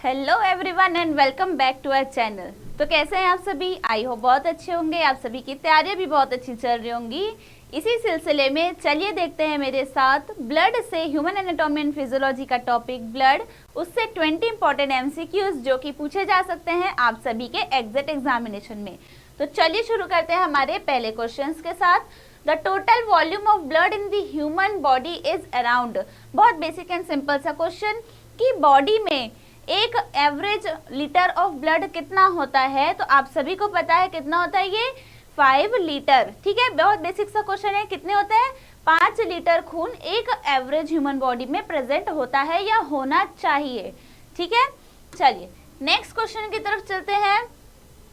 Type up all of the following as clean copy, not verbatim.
Hello everyone and welcome back to our channel. तो कैसे हैं आप सभी? आई होप बहुत अच्छे होंगे। आप सभी की तैयारियां भी बहुत अच्छी चल रही होंगी। इसी सिलसिले में चलिए देखते हैं मेरे साथ ब्लड से ह्यूमन एनाटॉमी एंड फिजियोलॉजी का टॉपिक ब्लड, उससे 20 इंपॉर्टेंट एमसीक्यूज जो कि पूछे जा सकते हैं आप सभी के एग्जैक्ट एग्जामिनेशन में। तो चलिए शुरू करते हैं हमारे पहले क्वेश्चंस के साथ। The total volume of blood in the human body is around. बहुत बेसिक एंड सिंपल सा क्वेश्चन कि बॉडी में एक एवरेज लीटर ऑफ ब्लड कितना होता है। तो आप सभी को पता है कितना होता है, ये 5 लीटर। ठीक है, बहुत बेसिक सा क्वेश्चन है। कितने होते हैं? 5 लीटर खून एक एवरेज ह्यूमन बॉडी में प्रेजेंट होता है या होना चाहिए। ठीक है, चलिए नेक्स्ट क्वेश्चन की तरफ चलते हैं।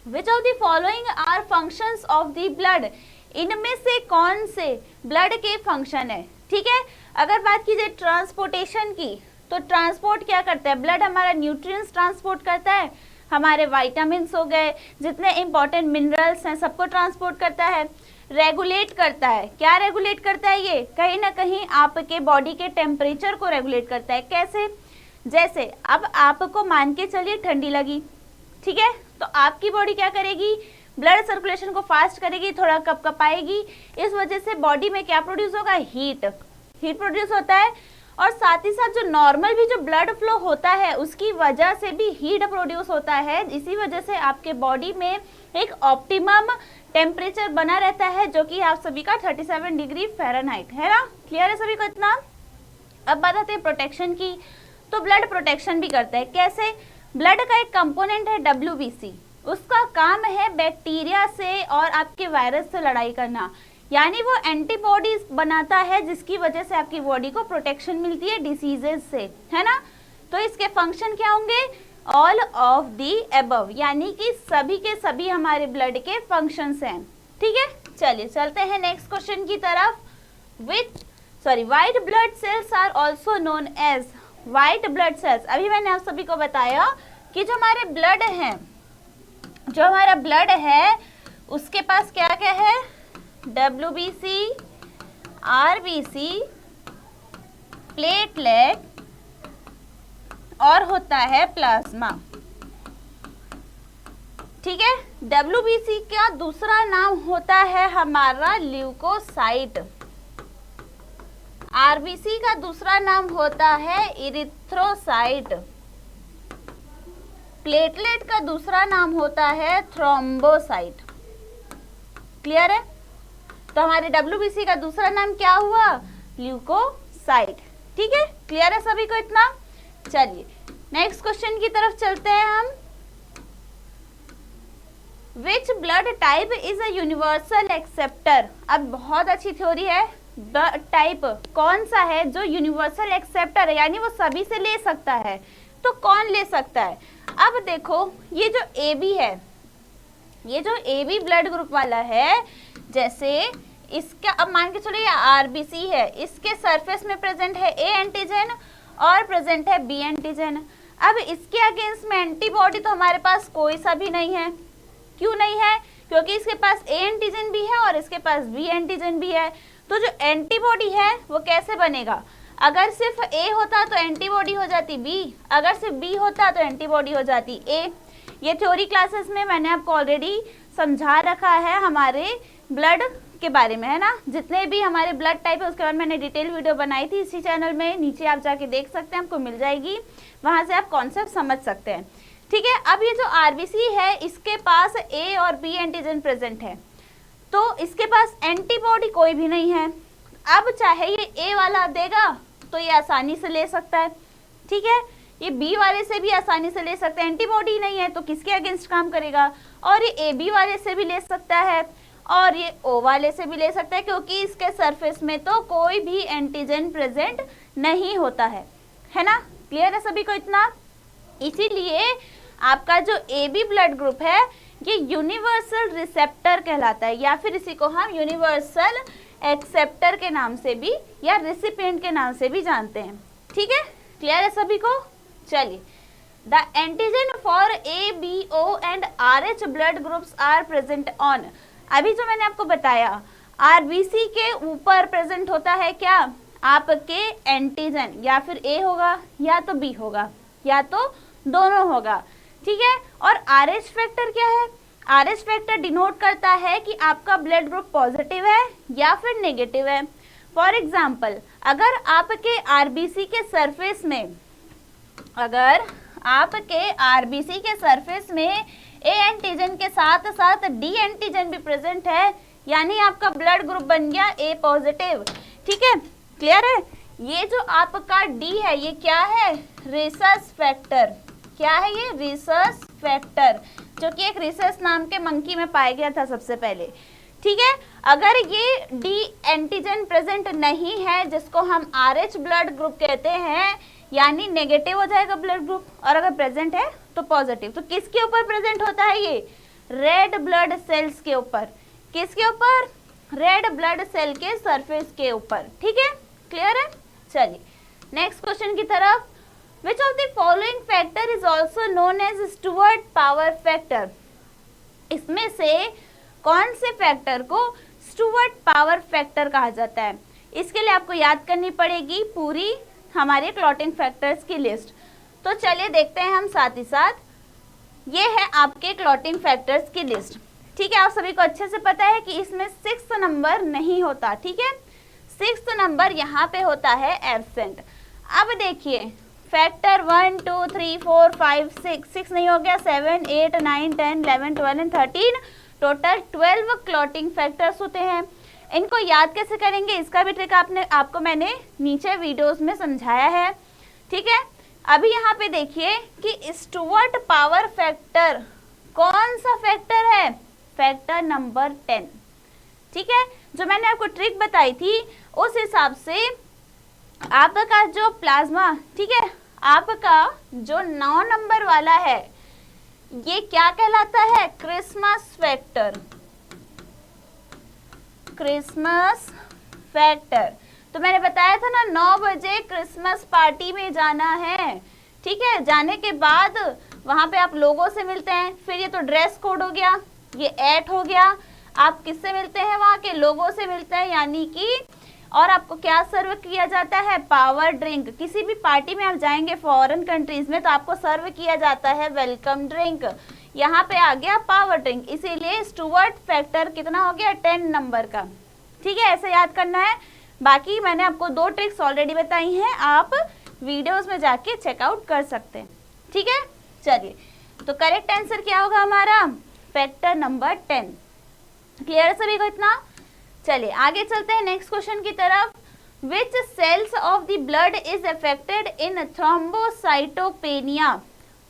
Which of the following are functions of the blood. इनमें से कौन से ब्लड के फंक्शन है? ठीक है, अगर बात कीजिए ट्रांसपोर्टेशन की, तो ट्रांसपोर्ट क्या करता है? ब्लड हमारा न्यूट्रिएंट्स ट्रांसपोर्ट करता है, हमारे विटामिन्स हो गए, जितने इंपॉर्टेंट मिनरल्स हैं सबको ट्रांसपोर्ट करता है। रेगुलेट करता है, क्या रेगुलेट करता है? ये कहीं ना कहीं आपके बॉडी के टेम्परेचर को रेगुलेट करता है। कैसे? जैसे अब आपको मान के चलिए ठंडी लगी, ठीक है, तो आपकी बॉडी क्या करेगी? ब्लड सर्कुलेशन को फास्ट करेगी, थोड़ा कपकपाएगी। इस वजह से बॉडी में क्या प्रोड्यूस होगा? हीट प्रोड्यूस होता है। और साथ ही साथ जो नॉर्मल भी जो ब्लड फ्लो होता है उसकी वजह से भी हीट प्रोड्यूस होता है। इसी वजह से आपके बॉडी में एक ऑप्टिमम टेम्परेचर बना रहता है, जो कि आप सभी का 37 डिग्री फ़ारेनहाइट है ना। क्लियर है सभी को इतना? अब बात आती है प्रोटेक्शन की। तो ब्लड प्रोटेक्शन भी करता है। कैसे? ब्लड का एक कंपोनेंट है WBC, उसका काम है बैक्टीरिया से और आपके वायरस से लड़ाई करना, यानी वो एंटीबॉडीज बनाता है जिसकी वजह से आपकी बॉडी को प्रोटेक्शन मिलती है डिसीजेस से, है ना। तो इसके फंक्शन क्या होंगे? ऑल ऑफ दी अबव, यानी कि सभी के सभी हमारे ब्लड के फंक्शंस हैं। ठीक है, चलिए चलते हैं नेक्स्ट क्वेश्चन की तरफ। White blood cells are also known as white blood cells. अभी मैंने आप सभी को बताया कि जो हमारे ब्लड है, जो हमारा ब्लड है उसके पास क्या क्या है? WBC, RBC, प्लेटलेट और होता है प्लाज्मा। ठीक है, WBC का दूसरा नाम होता है हमारा ल्यूकोसाइट, RBC का दूसरा नाम होता है इरिथ्रोसाइट, प्लेटलेट का दूसरा नाम होता है थ्रोम्बोसाइट। क्लियर है? तो हमारे WBC का दूसरा नाम क्या हुआ? ल्यूकोसाइट। ठीक है, क्लियर है सभी को इतना? चलिए नेक्स्ट क्वेश्चन की तरफ चलते हैं हम। Which blood type is a universal acceptor. अब बहुत अच्छी थ्योरी है। ब्लड टाइप कौन सा है जो यूनिवर्सल एक्सेप्टर है, यानी वो सभी से ले सकता है। तो कौन ले सकता है? अब देखो, ये जो AB है, ये जो AB ब्लड ग्रुप वाला है, जैसे इसका अब मान के चलो ये RBC है, इसके सरफेस में प्रेजेंट है A एंटीजन और प्रेजेंट है B एंटीजन। अब इसके अगेंस्ट में एंटीबॉडी तो हमारे पास कोई सा भी नहीं है। क्यों नहीं है? क्योंकि इसके पास A एंटीजन भी है और इसके पास B एंटीजन भी है। तो जो एंटीबॉडी है वो कैसे बनेगा? अगर सिर्फ A होता तो एंटीबॉडी हो जाती B, अगर सिर्फ B होता तो एंटीबॉडी हो जाती A। ये थ्योरी क्लासेस में मैंने आपको ऑलरेडी समझा रखा है हमारे ब्लड के बारे में, है ना। जितने भी हमारे ब्लड टाइप है उसके बारे में मैंने डिटेल वीडियो बनाई थी इसी चैनल में, नीचे आप जाके देख सकते हैं, आपको मिल जाएगी, वहां से आप कॉन्सेप्ट समझ सकते हैं। ठीक है, अब ये जो RBC है इसके पास A और B एंटीजन प्रेजेंट है, तो इसके पास एंटीबॉडी कोई भी नहीं है। अब चाहे ये A वाला देगा तो ये आसानी से ले सकता है, ठीक है, ये B वाले से भी आसानी से ले सकता है, एंटीबॉडी नहीं है तो किसके अगेंस्ट काम करेगा। और ये AB वाले से भी ले सकता है और ये O वाले से भी ले सकता है, क्योंकि इसके सरफेस में तो कोई भी एंटीजन प्रेजेंट नहीं होता है ना। क्लियर है सभी को इतना? इसीलिए आपका जो AB ब्लड ग्रुप है ये यूनिवर्सल रिसेप्टर कहलाता है, या फिर इसी को हम यूनिवर्सल एक्सेप्टर के नाम से भी या रिसिपिएंट के नाम से भी जानते हैं। ठीक है, क्लियर है सभी को? चलिए, the antigen for A, B, O and RH blood groups are present on. अभी जो मैंने आपको बताया RBC के ऊपर प्रेजेंट होता है क्या? आपके एंटीजन, या फिर A होगा या तो B होगा या तो दोनों होगा, ठीक है। और RH फैक्टर क्या है? RH फैक्टर डिनोट करता है कि आपका ब्लड ग्रुप पॉजिटिव है या फिर नेगेटिव है। फॉर एग्जाम्पल, अगर आपके आरबीसी के सरफेस में ए एंटीजन के साथ साथ डी एंटीजन भी प्रेजेंट है, यानी आपका ब्लड ग्रुप बन गया ए पॉजिटिव, ठीक है, क्लियर है। ये जो आपका डी है ये क्या है? Rhesus factor. क्या है ये? रिसस फैक्टर, जो कि एक रिसस नाम के मंकी में पाया गया था सबसे पहले, ठीक है। अगर ये डी एंटीजन प्रेजेंट नहीं है, जिसको हम RH ब्लड ग्रुप कहते हैं, यानी नेगेटिव हो जाएगा ब्लड ग्रुप, और अगर प्रेजेंट है तो पॉजिटिव। तो किसके ऊपर प्रेजेंट होता है ये? रेड ब्लड सेल्स के ऊपर। किसके ऊपर? रेड ब्लड सेल के सरफेस के ऊपर, ठीक है, क्लियर है। चलिए नेक्स्ट क्वेश्चन की तरफ। Which of the following factor is also known as Stuart power factor? इसमें से कौन से फैक्टर को स्टुअर्ट पावर फैक्टर कहा जाता है? इसके लिए आपको याद करनी पड़ेगी पूरी हमारे क्लॉटिंग फैक्टर्स की लिस्ट। तो चलिए देखते हैं हम साथ ही साथ। ये है आपके क्लॉटिंग फैक्टर्स की लिस्ट, ठीक है। आप सभी को अच्छे से पता है कि इसमें 6th नंबर नहीं होता, ठीक है। 6th नंबर यहाँ पे होता है एब्सेंट। अब देखिए फैक्टर 1 2 3 4 5 6 नहीं हो गया, 7 8 9 10 11 12 एंड 13, टोटल 12 क्लॉटिंग फैक्टर्स होते हैं। इनको याद कैसे करेंगे, इसका भी ट्रिक आपको मैंने नीचे वीडियोस में समझाया है, ठीक है। अभी यहाँ पे देखिए कि स्टुअर्ट पावर फैक्टर कौन सा फैक्टर है? फैक्टर नंबर 10, ठीक है। जो मैंने आपको ट्रिक बताई थी उस हिसाब से आपका जो प्लाज्मा, ठीक है, आपका जो 9 नंबर वाला है ये क्या कहलाता है? Christmas factor. क्रिसमस फैक्टर, तो मैंने बताया था ना 9 बजे क्रिसमस पार्टी में जाना है, ठीक है। जाने के बाद वहां पे आप लोगों से मिलते हैं, फिर ये तो ड्रेस कोड हो गया, ये 8 हो गया। आप किससे मिलते हैं? वहां के लोगों से मिलते हैं, यानी कि और आपको क्या सर्व किया जाता है? Power drink. किसी भी पार्टी में आप जाएंगे फॉरेन कंट्रीज में तो आपको सर्व किया जाता है वेलकम ड्रिंक। यहाँ पे आ गया पावर ड्रिंक, इसीलिए स्टुअर्ट फैक्टर कितना हो गया? 10 नंबर का, ठीक है। ऐसे याद करना है। बाकी मैंने आपको 2 ट्रिक्स ऑलरेडी बताई हैं, आप वीडियोस में जाके चेकआउट कर सकते हैं, ठीक है। चलिए तो करेक्ट आंसर क्या होगा हमारा? Factor number 10। क्लियर सभी को इतना? चलिए आगे चलते हैं नेक्स्ट क्वेश्चन की तरफ। Which cells of the blood is affected in thrombocytopenia?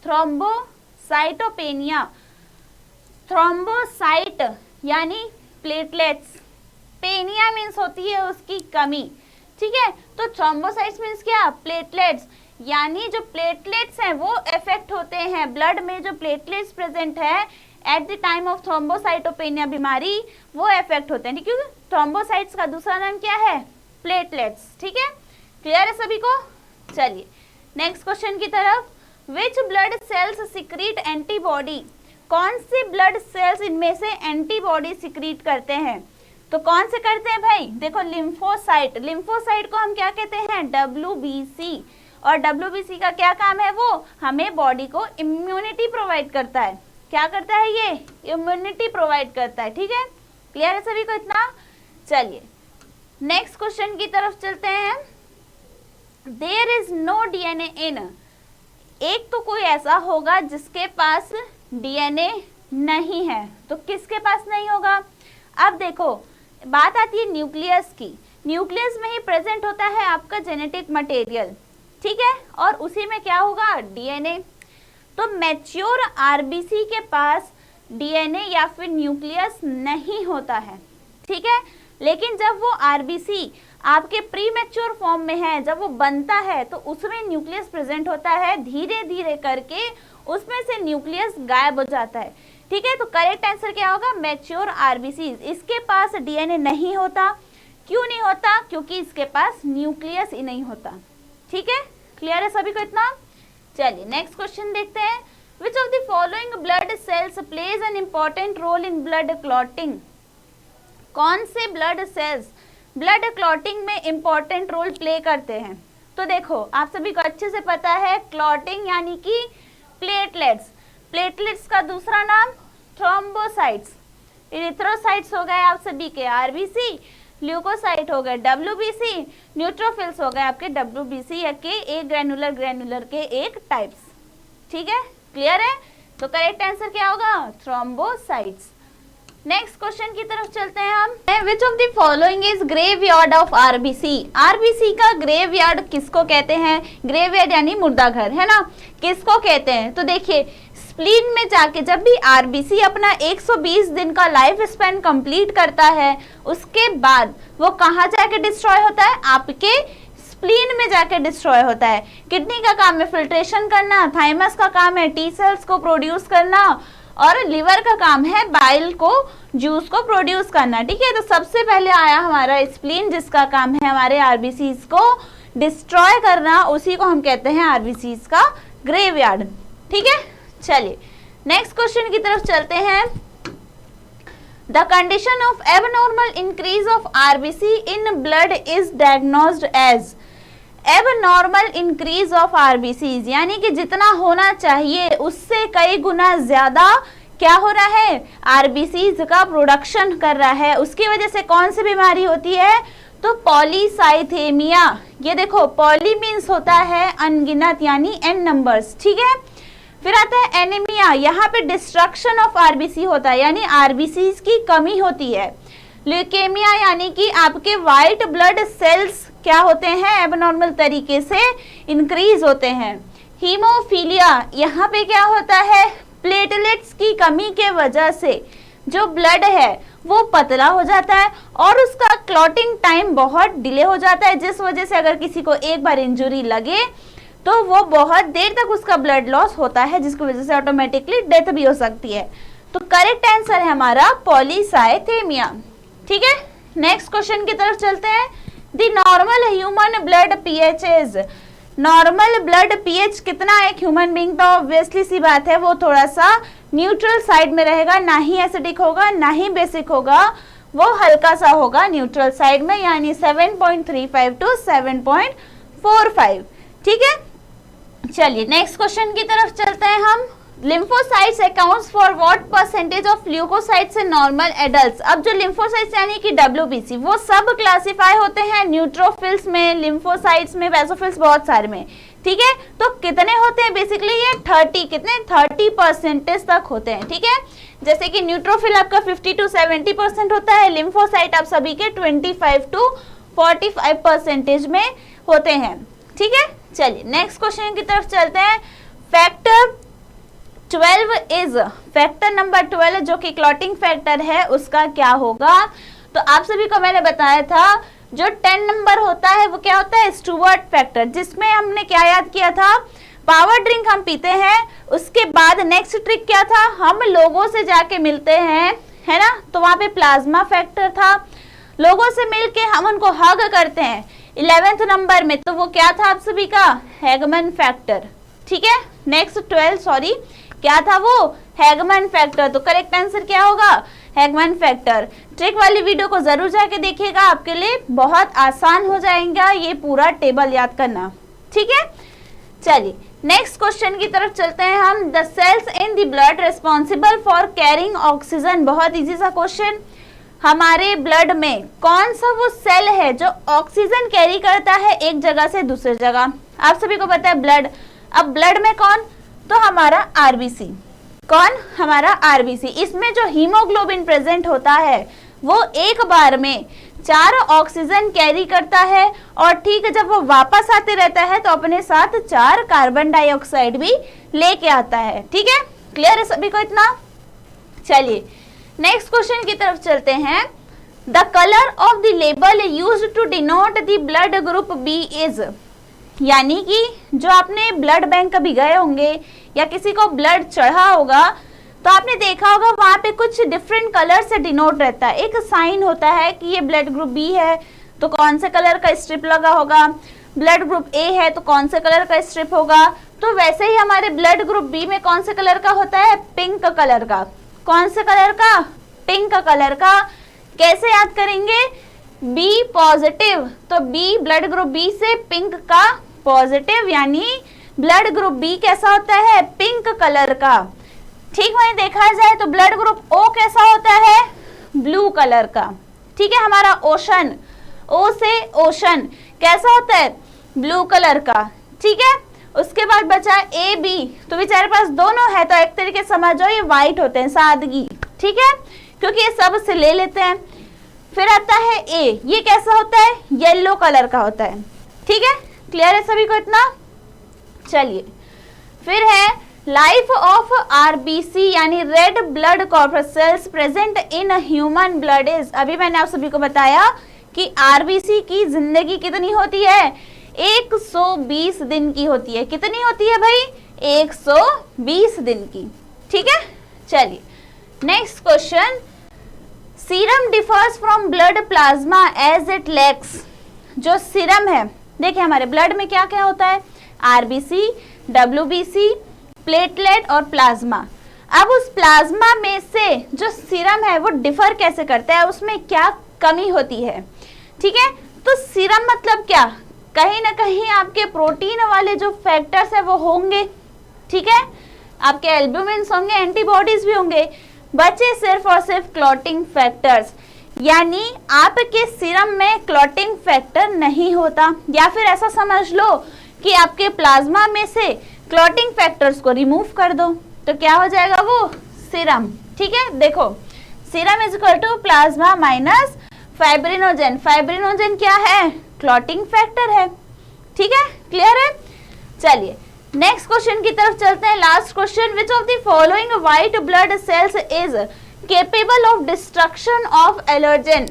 Thrombocytopenia, thrombocyte यानी प्लेटलेट्स, पेनिया मीन्स होती है उसकी कमी, ठीक है। तो थ्रोम्बोसाइट्स मीन्स क्या? प्लेटलेट्स, यानी जो प्लेटलेट्स हैं वो इफेक्ट होते हैं। ब्लड में जो प्लेटलेट्स प्रेजेंट है at the time of thrombocytopenia बीमारी वो इफेक्ट होते हैं, क्योंकि थ्रोम्बोसाइट्स का दूसरा नाम क्या है? प्लेटलेट्स, ठीक है। क्लियर है सभी को? चलिए नेक्स्ट क्वेश्चन की तरफ। Which blood cells secrete antibody? कौन से ब्लड सेल्स इनमें से एंटीबॉडी सिक्रीट करते हैं? तो कौन से करते हैं भाई? देखो लिम्फोसाइट, लिम्फोसाइट को हम क्या कहते हैं? WBC। और WBC का क्या काम है? वो हमें बॉडी को इम्यूनिटी प्रोवाइड करता है। क्या करता है ये? इम्यूनिटी प्रोवाइड करता है, ठीक है। क्लियर है सभी को इतना? चलिए नेक्स्ट क्वेश्चन की तरफ चलते हैं। देयर इज नो DNA इन, एक तो कोई ऐसा होगा जिसके पास DNA नहीं है, तो किसके पास नहीं होगा? अब देखो बात आती है न्यूक्लियस की। न्यूक्लियस में ही प्रेजेंट होता है आपका जेनेटिक मटेरियल, ठीक है, और उसी में क्या होगा? DNA। तो मैच्योर आरबीसी के पास DNA या फिर न्यूक्लियस नहीं होता है, ठीक है। लेकिन जब वो आरबीसी आपके प्री मैच्योर फॉर्म में है, जब वो बनता है तो उसमें न्यूक्लियस प्रेजेंट होता है। धीरे धीरे करके उसमें से न्यूक्लियस गायब हो जाता है, ठीक है। तो करेक्ट आंसर क्या होगा? Mature RBC. इसके पास DNA नहीं होता। क्यों नहीं होता? क्योंकि इसके पास न्यूक्लियस ही नहीं होता, ठीक है। क्लियर है सभी को इतना? चलिए नेक्स्ट क्वेश्चन देखते हैं। Which of the following blood cells plays an important role in blood clotting? कौन से ब्लड सेल्स ब्लड क्लॉटिंग में इम्पॉर्टेंट रोल प्ले करते हैं? तो देखो आप सभी को अच्छे से पता है क्लॉटिंग यानी कि प्लेटलेट्स, प्लेटलेट्स का दूसरा नाम थ्रोम्बोसाइट्स, इरिथ्रोसाइट्स हो गए आप सभी के आरबीसी, ल्यूकोसाइट हो गए डब्ल्यूबीसी, न्यूट्रोफिल्स हो गए आपके डब्ल्यूबीसी या के एक ग्रैनुलर के एक टाइप्स। ठीक है, क्लियर है? तो करेक्ट आंसर क्या होगा? थ्रोम्बोसाइट्स। नेक्स्ट क्वेश्चन की तरफ चलते हैं हम। विच of the following is graveyard of RBC? RBC का ग्रेवयार्ड किसको कहते हैं? ग्रेवयार्ड यानी मुर्दा घर, है ना, किसको कहते हैं? तो देखिए, स्प्लीन में जाके जब भी आरबीसी अपना 120 दिन का लाइफ स्पैन कंप्लीट करता है, उसके बाद वो कहाँ जाके डिस्ट्रॉय होता है? आपके स्प्लीन में जाके डिस्ट्रॉय होता है। किडनी का काम है फिल्ट्रेशन करना, थाइमस का काम है टी सेल्स को प्रोड्यूस करना, और लिवर का काम है बाइल को, जूस को प्रोड्यूस करना। ठीक है, तो सबसे पहले आया हमारा स्प्लीन, जिसका काम है हमारे आरबीसीज को डिस्ट्रॉय करना, उसी को हम कहते हैं आरबीसीज का ग्रेवयार्ड। ठीक है, चलिए नेक्स्ट क्वेश्चन की तरफ चलते हैं। The condition of abnormal increase of RBC in blood is diagnosed as abnormal increase of RBCs, यानी कि जितना होना चाहिए उससे कई गुना ज्यादा क्या हो रहा है? आरबीसीज का प्रोडक्शन कर रहा है। उसकी वजह से कौन सी बीमारी होती है? तो पॉलीसाइथेमिया। ये देखो, पॉली मीन्स होता है अनगिनत यानी n नंबर्स। ठीक है, फिर आता है एनीमिया, यहाँ पे डिस्ट्रक्शन ऑफ आरबीसी होता है, यानी आरबीसीज की कमी होती है। ल्यूकेमिया यानी कि आपके व्हाइट ब्लड सेल्स क्या होते हैं? एबनॉर्मल तरीके से इंक्रीज होते हैं। हीमोफीलिया, यहाँ पे क्या होता है? प्लेटलेट्स की कमी के वजह से जो ब्लड है वो पतला हो जाता है और उसका क्लॉटिंग टाइम बहुत डिले हो जाता है, जिस वजह से अगर किसी को एक बार इंजरी लगे तो वो बहुत देर तक उसका ब्लड लॉस होता है, जिसकी वजह से ऑटोमेटिकली डेथ भी हो सकती है। तो करेक्ट आंसर है हमारा पॉलीसाइथेमिया। ठीक है, नेक्स्ट क्वेश्चन की तरफ चलते हैं। The normal human blood pH is, normal blood pH कितना है ह्यूमन बीइंग? तो ऑब्वियसली सी बात है, वो थोड़ा सा न्यूट्रल साइड में रहेगा, ना ही एसिडिक होगा ना ही बेसिक होगा, वो हल्का सा होगा न्यूट्रल साइड में, यानी 7.35 टू 7.45। ठीक है, चलिए नेक्स्ट क्वेश्चन की तरफ चलते हैं हम। Lymphocytes accounts for what percentage of leucocytes in normal adults? अब जो लिम्फोसाइट्स यानी कि डब्ल्यूबीसी, वो सब क्लासिफाई होते हैं न्यूट्रोफिल्स में, लिम्फोसाइट्स में, बेसोफिल्स, बहुत सारे में। ठीक है, तो कितने होते हैं? बेसिकली ये 30, कितने 30% तक होते हैं। ठीक है, जैसे कि न्यूट्रोफिल आपका 50 to 70% होता है, लिम्फोसाइट आप सभी के 25 to 45% में होते हैं। ठीक है, चलिए नेक्स्ट क्वेश्चन की तरफ चलते हैं। फैक्टर 12 इज, फैक्टर नंबर 12 जो कि क्लॉटिंग फैक्टर है, उसका क्या होगा? तो आप सभी को मैंने बताया था, जो 10 नंबर होता है वो क्या होता है? स्टुअर्ट फैक्टर, जिसमें हमने क्या याद किया था? पावर ड्रिंक हम पीते हैं, उसके बाद नेक्स्ट ट्रिक क्या था? हम लोगों से जाके मिलते हैं, है ना, तो वहां पे प्लाज्मा फैक्टर था। लोगों से मिलके हम उनको हग करते हैं 11th नंबर में, तो वो क्या था आप सभी का? हैगमन फैक्टर। ठीक है, नेक्स्ट 12 सॉरी, क्या था वो? हैगमन फैक्टर। तो करेक्ट आंसर क्या होगा? हैगमन फैक्टर। ट्रिक वाली वीडियो को जरूर जाके देखिएगा, आपके लिए बहुत आसान हो जाएगा ये पूरा टेबल याद करना। ठीक है, चलिए नेक्स्ट क्वेश्चन की तरफ चलते हैं हम। The cells in the blood responsible for carrying oxygen, बहुत इजी सा क्वेश्चन। हमारे ब्लड में कौन सा वो सेल है जो ऑक्सीजन कैरी करता है एक जगह से दूसरी जगह? आप सभी को पता है ब्लड। अब ब्लड में कौन? तो हमारा आरबीसी। कौन? हमारा आरबीसी। इसमें जो हीमोग्लोबिन प्रेजेंट होता है वो एक बार में 4 ऑक्सीजन कैरी करता है, और ठीक है, जब वो वापस आते रहता है तो अपने साथ 4 कार्बन डाइऑक्साइड भी लेके आता है। ठीक है, क्लियर है सभी को इतना? चलिए नेक्स्ट क्वेश्चन की तरफ चलते हैं। The colour of the label used to denote the blood group B is, यानी कि जो आपने ब्लड बैंक कभी गए होंगे या किसी को ब्लड चढ़ा होगा तो आपने देखा होगा वहां पे कुछ डिफरेंट कलर से डिनोट रहता है, एक साइन होता है कि ये ब्लड ग्रुप बी है तो कौन से कलर का स्ट्रिप लगा होगा, ब्लड ग्रुप ए है तो कौन से कलर का स्ट्रिप होगा। तो वैसे ही हमारे ब्लड ग्रुप बी में कौन से कलर का होता है? पिंक कलर का। कौन से कलर का? पिंक कलर का। कैसे याद करेंगे? बी पॉजिटिव, तो बी ब्लड ग्रुप बी से पिंक का पॉजिटिव यानी ब्लड ग्रुप बी कैसा होता है, पिंक कलर का। ठीक, वहीं देखा जाए तो ब्लड ग्रुप ओ कैसा होता है, ब्लू कलर का। ठीक है, हमारा ओशन, ओ से ओशन कैसा होता है, ब्लू कलर का। ठीक है, उसके बाद बचा ए बी, तो बेचारे पास दोनों है तो एक तरीके समझो ये व्हाइट होते हैं, सादगी। ठीक है, क्योंकि ये सब से ले लेते हैं। फिर आता है ए, ये कैसा होता है, येलो कलर का होता है। ठीक है, क्लियर है सभी को इतना। चलिए, फिर है लाइफ ऑफ आरबीसी यानी red blood corpuscles present in human blood is, अभी मैंने आप सभी को बताया कि आरबीसी की जिंदगी कितनी होती है, 120 दिन की होती है। कितनी होती है भाई, 120 दिन की। ठीक है, चलिए next question, serum differs from blood plasma as it lacks. जो सीरम है, देखिए हमारे ब्लड में क्या क्या होता है, आरबीसी, डब्ल्यूबीसी, प्लेटलेट और प्लाज्मा। अब उस प्लाज्मा में से जो सीरम है वो डिफर कैसे करता है, उसमें क्या कमी होती है। ठीक है, तो सीरम मतलब क्या, कहीं ना कहीं आपके प्रोटीन वाले जो फैक्टर्स है वो होंगे। ठीक है, आपके एल्ब्यूमिन होंगे, एंटीबॉडीज भी होंगे, बचे सिर्फ और सिर्फ क्लॉटिंग फैक्टर्स, यानी आपके सीरम में क्लॉटिंग फैक्टर नहीं होता। या फिर ऐसा समझ लो कि आपके प्लाज्मा में से क्लॉटिंग फैक्टर्स को रिमूव कर दो तो क्या हो जाएगा, वो सीरम। ठीक है, देखो serum is equal to plasma minus fibrinogen. Fibrinogen क्या है, क्लॉटिंग फैक्टर है। ठीक है, क्लियर है। चलिए नेक्स्ट क्वेश्चन की तरफ चलते हैं, last question, which of the following white blood sales is capable of destruction of allergen.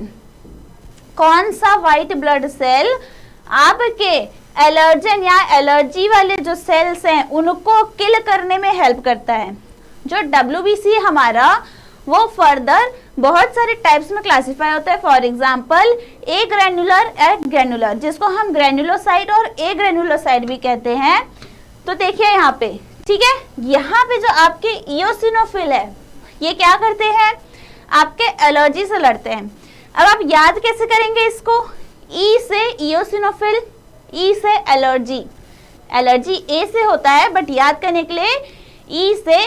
कौन सा व्हाइट ब्लड सेल आपके एलर्जन या एलर्जी वाले जो सेल्स हैं उनको किल करने में हेल्प करता है। जो डब्ल्यूबीसी हमारा वो फर्दर बहुत सारे टाइप्स में क्लासिफाई होता है। For example agranular and granular, जिसको हम ग्रैन्युलोसाइट और ए ग्रैन्युलोसाइट भी कहते हैं। तो देखिए यहाँ पे, ठीक है, यहाँ पे जो आपके इयोसिनोफिल है ये क्या करते हैं, आपके एलर्जी से लड़ते हैं। अब आप याद कैसे करेंगे इसको, ई से इयोसिनोफिल, ई से एलर्जी, एलर्जी ए से होता है बट याद करने के लिए ई से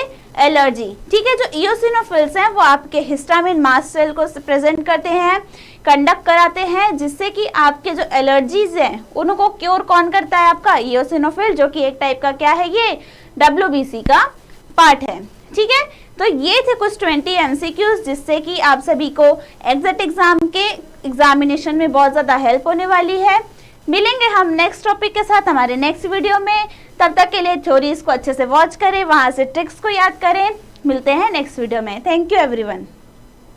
एलर्जी। ठीक है, जो इयोसिनोफिल्स हैं वो आपके हिस्टामिन मास्ट सेल को प्रेजेंट करते हैं, कंडक्ट कराते हैं, जिससे कि आपके जो एलर्जीज हैं उनको क्योर कौन करता है, आपका इयोसिनोफिल, जो कि एक टाइप का क्या है, ये डब्ल्यूबीसी का पार्ट है। ठीक है, तो ये थे कुछ 20 एमसीक्यूज जिससे कि आप सभी को एग्जैक्ट एग्जाम के एग्जामिनेशन में बहुत ज़्यादा हेल्प होने वाली है। मिलेंगे हम नेक्स्ट टॉपिक के साथ हमारे नेक्स्ट वीडियो में। तब तक के लिए थ्योरीज को अच्छे से वॉच करें, वहाँ से ट्रिक्स को याद करें। मिलते हैं नेक्स्ट वीडियो में। Thank you everyone.